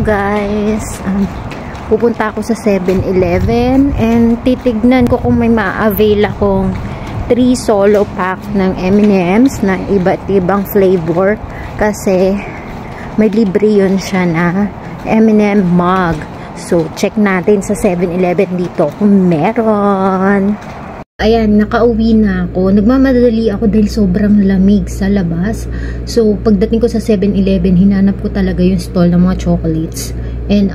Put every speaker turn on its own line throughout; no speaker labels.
guys, pupunta ako sa 7-Eleven and titignan ko kung may ma-avail akong 3 solo pack ng M&M's na iba't ibang flavor kasi may libre yun siya na M&M mug. So check natin sa 7-Eleven dito kung meron. Ayan, nakauwi na ako. Nagmamadali ako dahil sobrang lamig sa labas. So, pagdating ko sa 7-Eleven, hinanap ko talaga yung stall ng mga chocolates and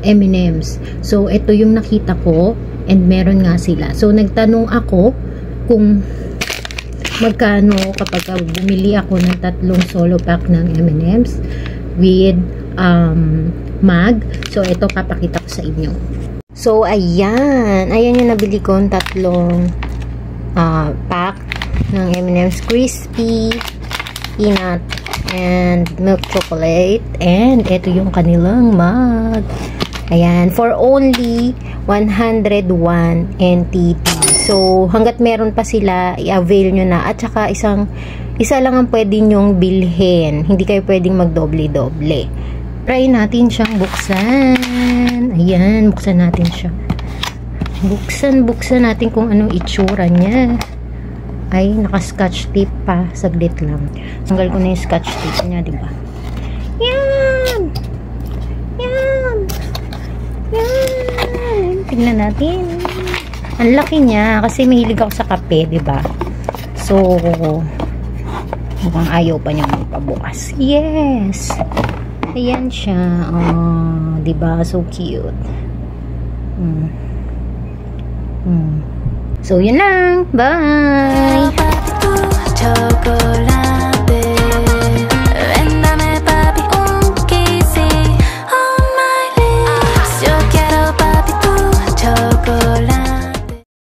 M&M's. So, ito yung nakita ko and meron nga sila. So, nagtanong ako kung magkano kapag bumili ako ng 3 solo pack ng M&M's with mug. So, ito papakita ko sa inyo. So, ayan yung nabili ko, 3 pack ng M&M's Crispy, peanut, and milk chocolate. And ito yung kanilang mug. Ayan, for only 101 NTT. So, hanggat meron pa sila, i-avail nyo na. At saka, isa lang ang pwede nyong bilhin. Hindi kayo pwedeng magdoble-doble. Try natin siyang buksan. Ayan, buksan natin siya. Buksan natin kung anong itsura niya. Ay, naka-scotch tape pa. Saglit lang. Tanggal ko na yung scotch tape niya, diba? Yan! Yan! Yan! Tignan natin. Ang laki niya kasi mahilig ako sa kape, diba? So, mukhang ayaw pa niya magpabukas. Yes! Ayan siya. Oh, diba? So cute. So, yun lang. Bye!